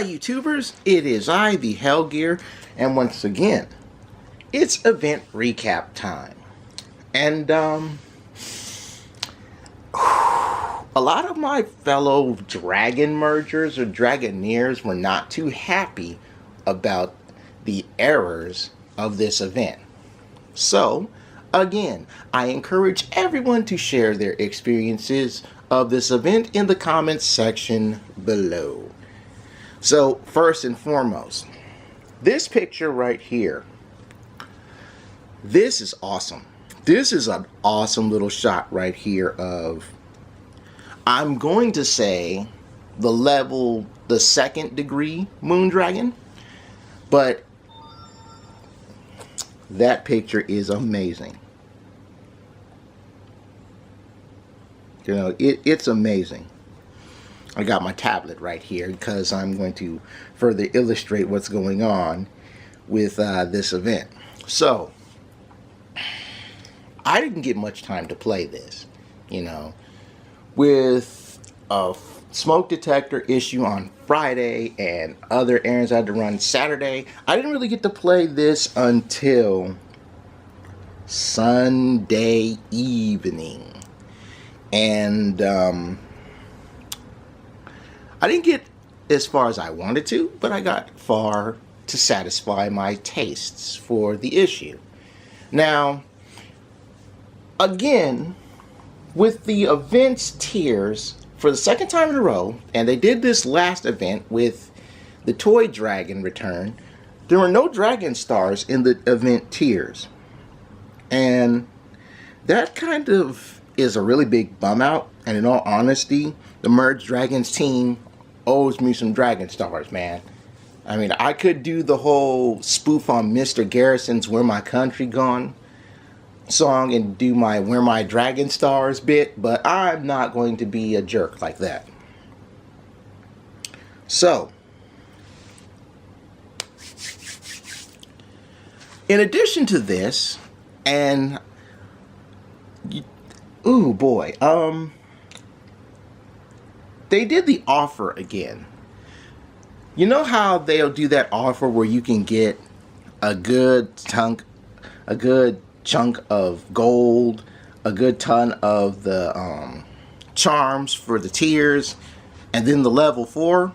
Hi YouTubers, it is I, the Hellgear, and once again, it's event recap time. And a lot of my fellow Dragon mergers or Dragoneers were not too happy about the errors of this event. So, again, I encourage everyone to share their experiences of this event in the comments section below. So, first and foremost, this picture right here, this is awesome. This is an awesome little shot right here of, I'm going to say, the second degree Moondragon, but that picture is amazing. You know, it's amazing. I got my tablet right here because I'm going to further illustrate what's going on with this event. So, I didn't get much time to play this, you know. With a smoke detector issue on Friday and other errands I had to run Saturday, I didn't really get to play this until Sunday evening. And I didn't get as far as I wanted to, but I got far to satisfy my tastes for the issue. Now, again, with the event's tiers, for the second time in a row, and they did this last event with the Toy Dragon return, there were no Dragon Stars in the event tiers. And that kind of is a really big bum out, and in all honesty, the Merge Dragons team owes me some Dragon Stars, man. I mean, I could do the whole spoof on Mr. Garrison's Where My Country Gone song and do my Where My Dragon Stars bit, but I'm not going to be a jerk like that. So, in addition to this, and ooh boy, they did the offer again. You know how they'll do that offer where you can get a good chunk of gold, a good ton of the charms for the tiers, and then the level 4?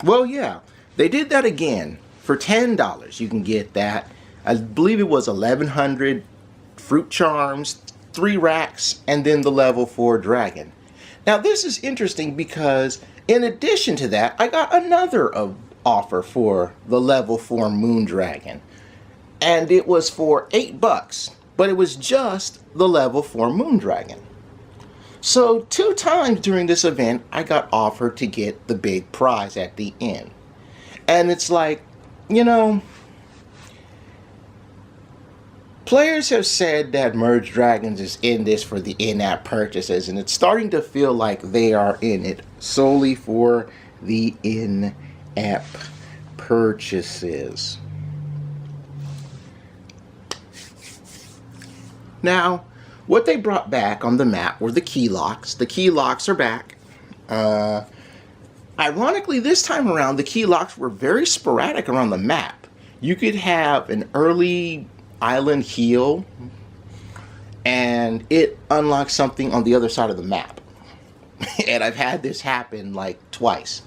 Well, yeah, they did that again. For $10, you can get that. I believe it was 1,100 fruit charms, 3 racks, and then the level 4 dragon. Now, this is interesting because in addition to that, I got another offer for the level 4 Moondragon. And it was for $8, but it was just the level 4 Moondragon. So 2 times during this event, I got offered to get the big prize at the end. And it's like, you know, players have said that Merge Dragons is in this for the in-app purchases, and it's starting to feel like they are in it solely for the in-app purchases. Now, what they brought back on the map were the key locks. The key locks are back. Ironically, this time around, the key locks were very sporadic around the map. You could have an early island heal, and it unlocks something on the other side of the map. And I've had this happen like twice.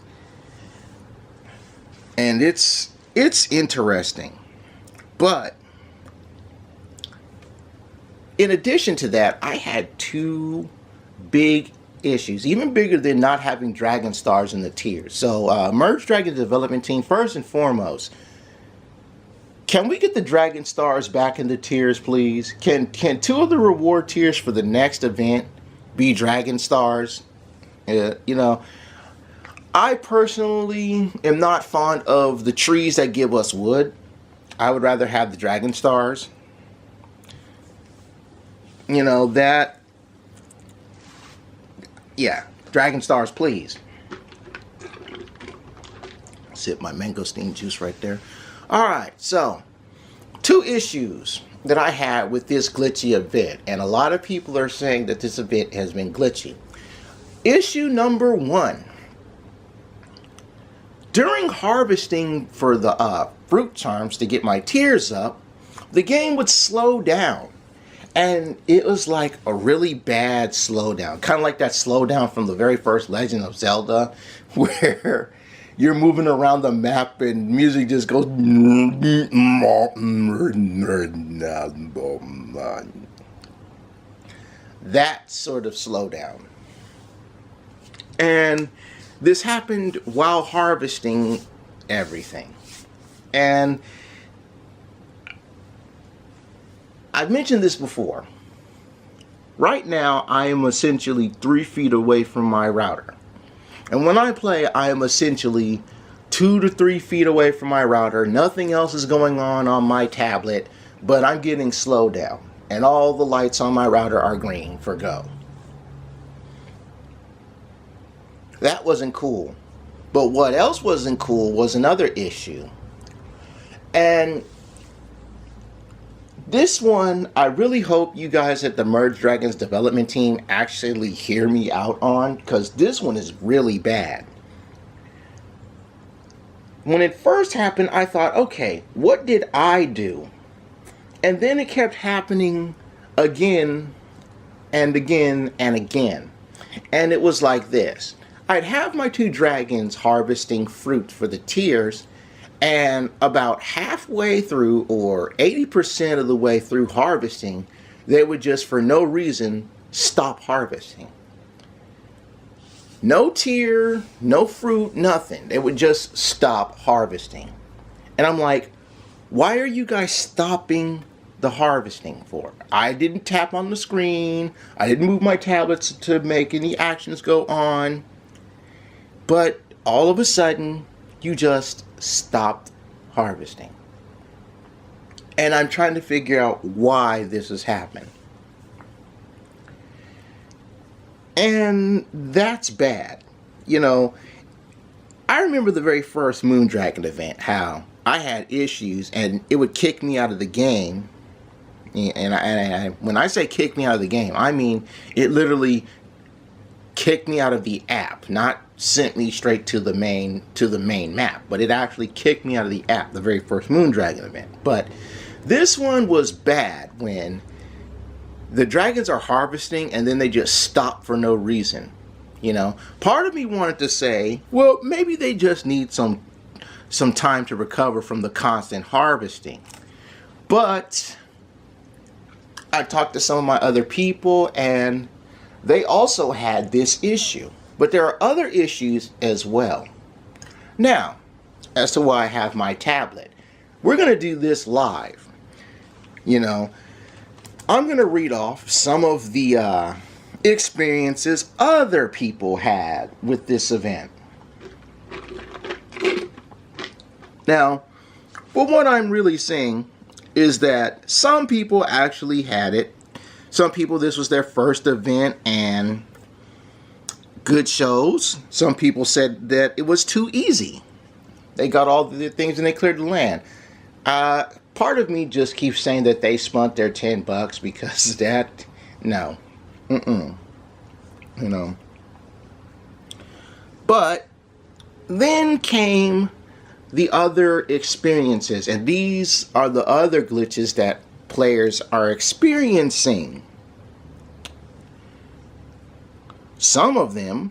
And it's interesting. But in addition to that, I had 2 big issues, even bigger than not having Dragon Stars in the tiers. So, Merge Dragon development team, first and foremost, can we get the Dragon Stars back in the tiers, please? Can 2 of the reward tiers for the next event be Dragon Stars? You know, I personally am not fond of the trees that give us wood. I would rather have the Dragon Stars. You know, that, yeah, Dragon Stars, please. Sip my mangosteen juice right there. Alright, so 2 issues that I had with this glitchy event, and a lot of people are saying that this event has been glitchy. Issue number 1. During harvesting for the fruit charms to get my tiers up, the game would slow down. And it was like a really bad slowdown. Kind of like that slowdown from the very first Legend of Zelda, where you're moving around the map and music just goes. That sort of slowdown. And this happened while harvesting everything. And I've mentioned this before. Right now, I am essentially 3 feet away from my router. And when I play, I am essentially 2 to 3 feet away from my router. Nothing else is going on my tablet, but I'm getting slowed down. And all the lights on my router are green for go. That wasn't cool. But what else wasn't cool was another issue. And this one, I really hope you guys at the Merge Dragons development team actually hear me out on, because this one is really bad. When it first happened, I thought, okay, what did I do? And then it kept happening again and again and again. And it was like this. I'd have my 2 dragons harvesting fruit for the tiers, and about halfway through, or 80% of the way through harvesting, they would just, for no reason, stop harvesting. No tier, no fruit, nothing. They would just stop harvesting. And I'm like, why are you guys stopping the harvesting for? I didn't tap on the screen. I didn't move my tablets to make any actions go on. But all of a sudden, you just stopped harvesting. And I'm trying to figure out why this has happened. And that's bad. You know, I remember the very first Moondragon event, how I had issues and it would kick me out of the game. And when I say kick me out of the game, I mean it literally kicked me out of the app, not sent me straight to the main map, but it actually kicked me out of the app, the very first Moondragon event. But this one was bad when the dragons are harvesting and then they just stop for no reason. You know, part of me wanted to say, well, maybe they just need some time to recover from the constant harvesting. But I talked to some of my other people and they also had this issue. But there are other issues as well. Now, as to why I have my tablet, we're going to do this live. You know, I'm going to read off some of the experiences other people had with this event. Now, but what I'm really saying is that some people actually had it. Some people, this was their first event and good shows. Some people said that it was too easy. They got all the things and they cleared the land. Part of me just keeps saying that they spent their $10 because that, no. You know. But then came the other experiences, and these are the other glitches that players are experiencing. Some of them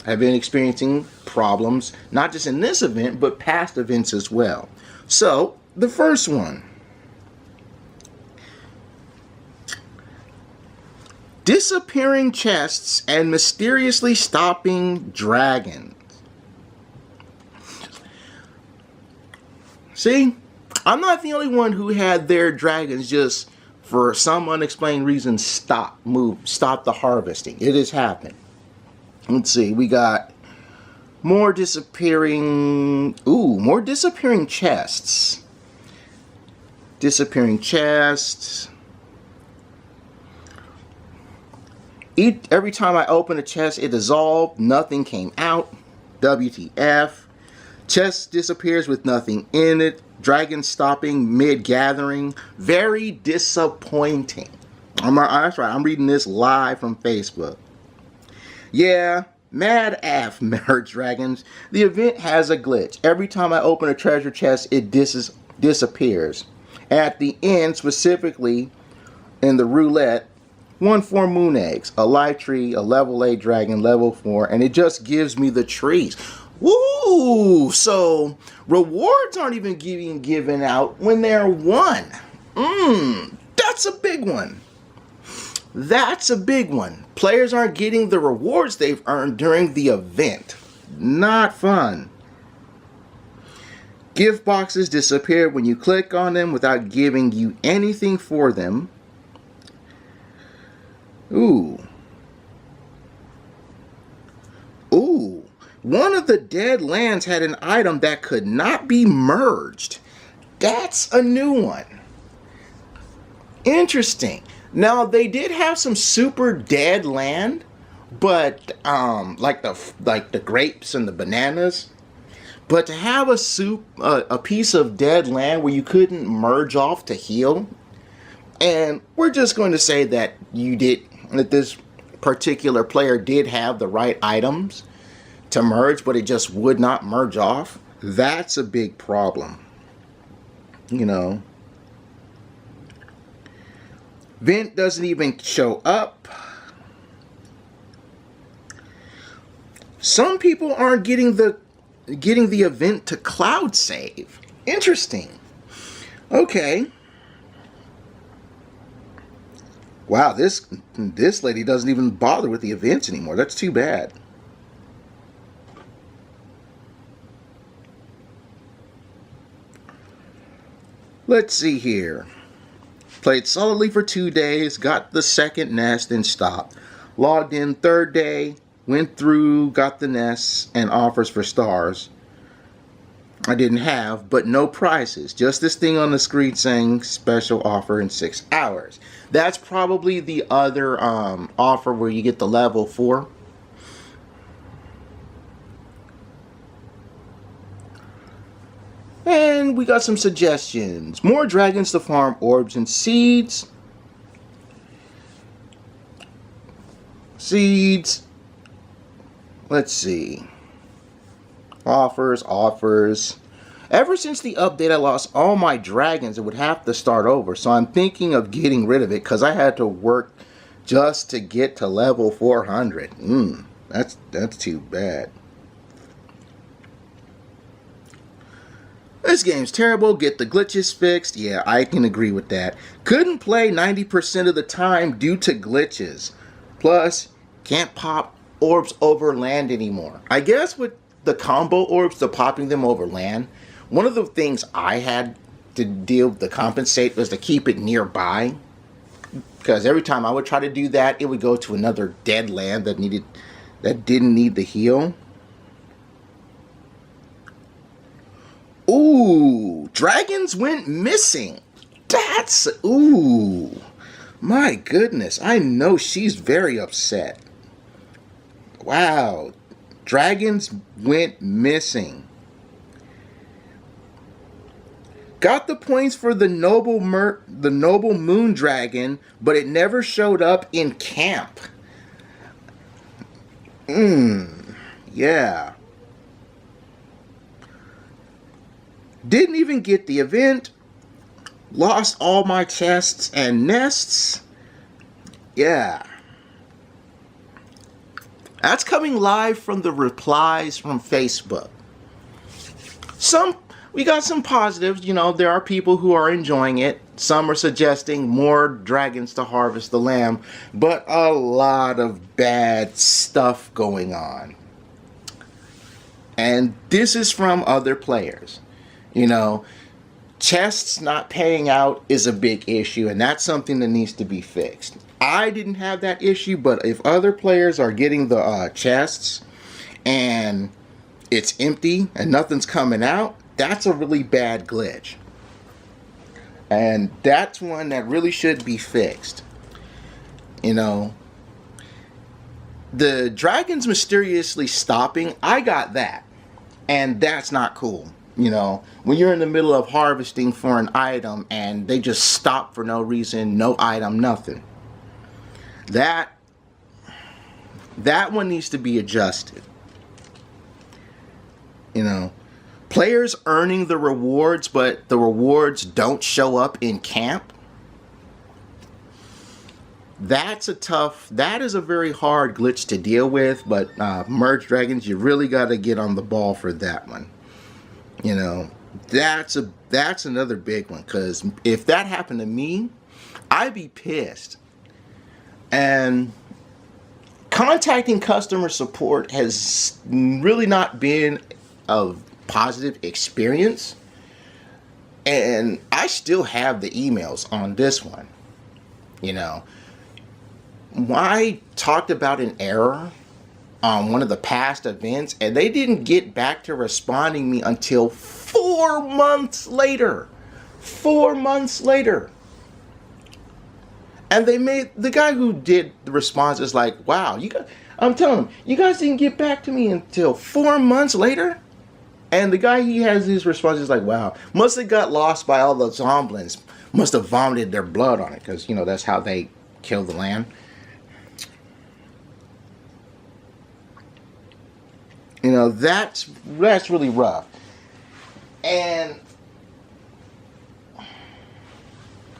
have been experiencing problems, not just in this event, but past events as well. So, the first one. Disappearing chests and mysteriously stopping dragons. See, I'm not the only one who had their dragons just, for some unexplained reason, stop the harvesting. It has happened. Let's see, we got more disappearing chests. Disappearing chests. Every time I open a chest, it dissolved. Nothing came out. WTF. Chest disappears with nothing in it. Dragon stopping mid-gathering. Very disappointing. That's right. I'm reading this live from Facebook. Yeah, Mad AF Merge Dragons. The event has a glitch. Every time I open a treasure chest, it disappears. At the end, specifically in the roulette, 1-4 moon eggs, a life tree, a level 8 dragon, level 4, and it just gives me the trees. Woo! So rewards aren't even getting given out when they're won. That's a big one. That's a big one. Players aren't getting the rewards they've earned during the event. Not fun. Gift boxes disappear when you click on them without giving you anything for them. Ooh. One of the dead lands had an item that could not be merged. That's a new one. Interesting. Now, they did have some super dead land, but like the grapes and the bananas. But to have a piece of dead land where you couldn't merge off to heal, and we're just going to say that this particular player did have the right items to merge, but it just would not merge off. That's a big problem. You know. Vent doesn't even show up. Some people aren't getting the event to cloud save. Interesting. Okay. Wow, this lady doesn't even bother with the events anymore. That's too bad. Let's see here. Played solidly for 2 days, got the second nest and stopped. Logged in third day, went through, got the nests and offers for stars. I didn't have, but no prizes. Just this thing on the screen saying special offer in 6 hours. That's probably the other offer where you get the level 4. And we got some suggestions. More dragons to farm orbs and seeds. Let's see. Offers. Ever since the update, I lost all my dragons and would have to start over. So I'm thinking of getting rid of it because I had to work just to get to level 400. That's too bad. This game's terrible. Get the glitches fixed. Yeah, I can agree with that. Couldn't play 90% of the time due to glitches. Plus, can't pop orbs over land anymore. I guess with the combo orbs, the popping them over land, one of the things I had to compensate was to keep it nearby. Because every time I would try to do that, it would go to another dead land that didn't need the heal. Ooh, dragons went missing. Ooh, my goodness. I know she's very upset. Wow, dragons went missing. Got the points for the noble moon dragon, but it never showed up in camp. Yeah. Didn't even get the event. Lost all my chests and nests. Yeah. That's coming live from the replies from Facebook. We got some positives. You know, there are people who are enjoying it. Some are suggesting more dragons to harvest the lamb. But a lot of bad stuff going on. And this is from other players. You know, chests not paying out is a big issue, and that's something that needs to be fixed. I didn't have that issue, but if other players are getting the chests and it's empty and nothing's coming out, that's a really bad glitch. And that's one that really should be fixed. You know, the dragons mysteriously stopping, I got that. And that's not cool. You know, when you're in the middle of harvesting for an item and they just stop for no reason, no item, nothing. That That one needs to be adjusted. You know, players earning the rewards, but the rewards don't show up in camp. That is a very hard glitch to deal with, but Merge Dragons, you really got to get on the ball for that one. You know, that's another big one, because if that happened to me, I'd be pissed. And contacting customer support has really not been a positive experience. And I still have the emails on this one. You know, I talked about an error on one of the past events, and they didn't get back to responding me until 4 months later. 4 months later. And they made the guy who did the response is like, wow, I'm telling him, you guys didn't get back to me until 4 months later? And the guy, he has his response is like, wow, must have got lost by all the zombies. Must have vomited their blood on it, because, you know, that's how they kill the land. You know, that's really rough. And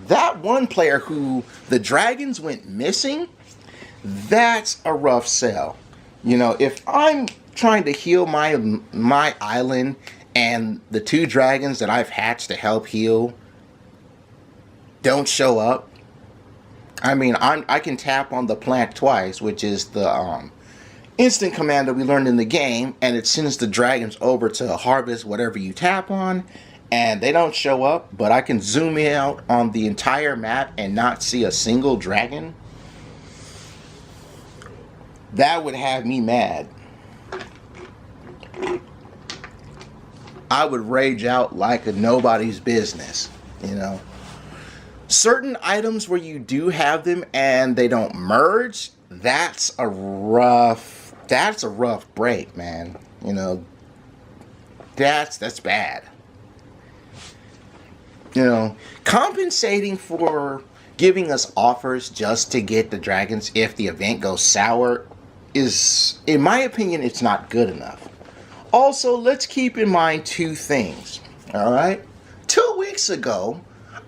that one player who the dragons went missing, that's a rough sell. You know, if I'm trying to heal my island and the 2 dragons that I've hatched to help heal don't show up, I mean, I can tap on the plant twice, which is the instant command that we learned in the game, and it sends the dragons over to harvest whatever you tap on, and they don't show up, but I can zoom in out on the entire map and not see a single dragon. That would have me mad. I would rage out like a nobody's business, you know. Certain items where you do have them and they don't merge, that's a rough break, man. You know, that's bad. You know, compensating for giving us offers just to get the dragons if the event goes sour is, in my opinion, it's not good enough. Also, let's keep in mind 2 things. All right, 2 weeks ago,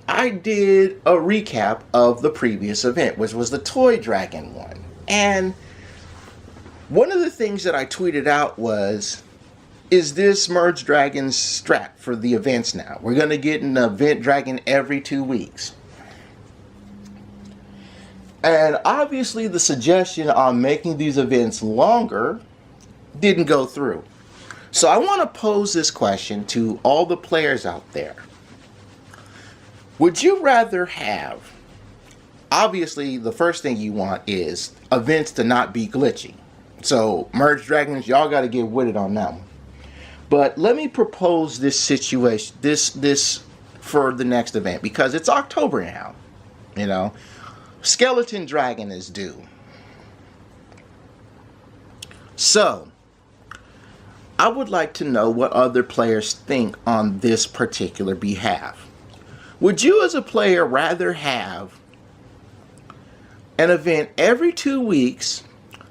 I did a recap of the previous event, which was the Toy Dragon one. And one of the things that I tweeted out was, is this Merge Dragon's strat for the events now? We're going to get an event dragon every 2 weeks. And obviously the suggestion on making these events longer didn't go through. So I want to pose this question to all the players out there. Would you rather have, obviously the first thing you want is events to not be glitchy. So Merge Dragons, y'all got to get with it on that one. But let me propose this situation, this for the next event, because it's October now. You know, Skeleton Dragon is due. So I would like to know what other players think on this particular behalf. Would you as a player rather have an event every 2 weeks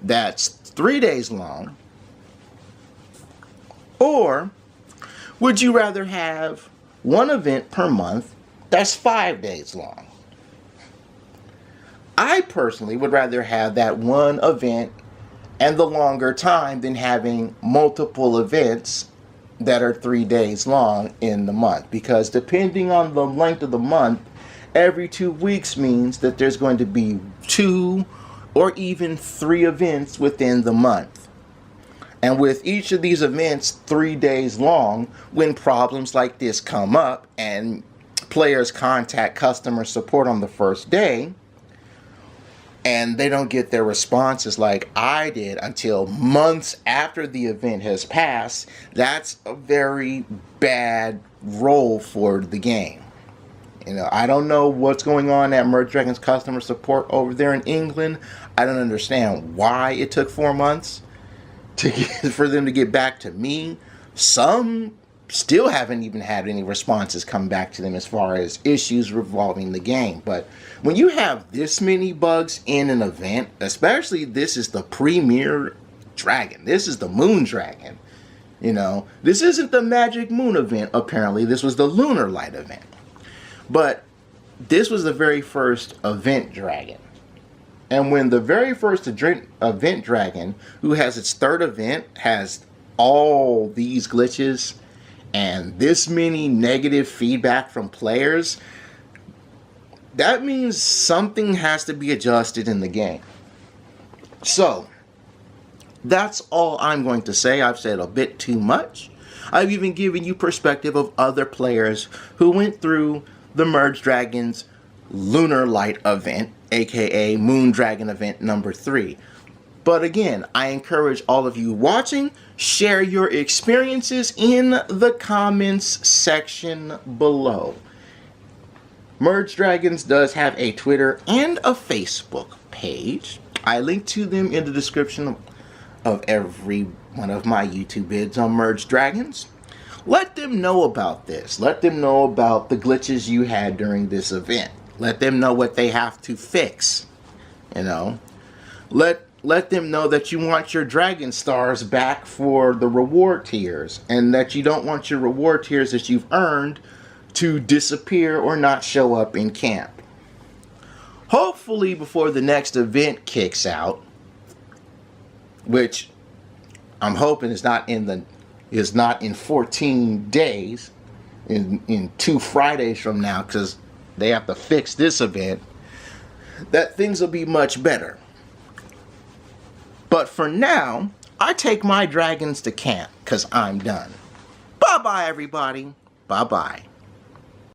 that's 3 days long? Or would you rather have one event per month that's 5 days long? I personally would rather have that one event and the longer time than having multiple events that are 3 days long in the month. Because depending on the length of the month, every 2 weeks means that there's going to be 2 or even 3 events within the month. And with each of these events 3 days long, when problems like this come up and players contact customer support on the first day and they don't get their responses like I did until months after the event has passed, that's a very bad role for the game. You know, I don't know what's going on at Merge Dragons customer support over there in England. I don't understand why it took 4 months for them to get back to me. Some still haven't even had any responses come back to them as far as issues revolving the game. But when you have this many bugs in an event, especially this is the premier dragon, this is the moon dragon, you know, this isn't the magic moon event. Apparently this was the lunar light event, but this was the very first event dragon. And when the very first event dragon, who has its third event, has all these glitches and this many negative feedback from players, that means something has to be adjusted in the game. So that's all I'm going to say. I've said a bit too much. I've even given you perspective of other players who went through the Merge Dragons Lunar Light event, aka Moon Dragon event number 3. But again, I encourage all of you watching, share your experiences in the comments section below. Merge Dragons does have a Twitter and a Facebook page. I link to them in the description of every one of my YouTube vids on Merge Dragons. Let them know about this. Let them know about the glitches you had during this event. Let them know what they have to fix. You know, let them know that you want your dragon stars back for the reward tiers, and that you don't want your reward tiers that you've earned to disappear or not show up in camp. Hopefully before the next event kicks out, which I'm hoping is not in 14 days, in 2 Fridays from now, because they have to fix this event, that things will be much better. But for now, I take my dragons to camp because I'm done. Bye-bye, everybody. Bye-bye.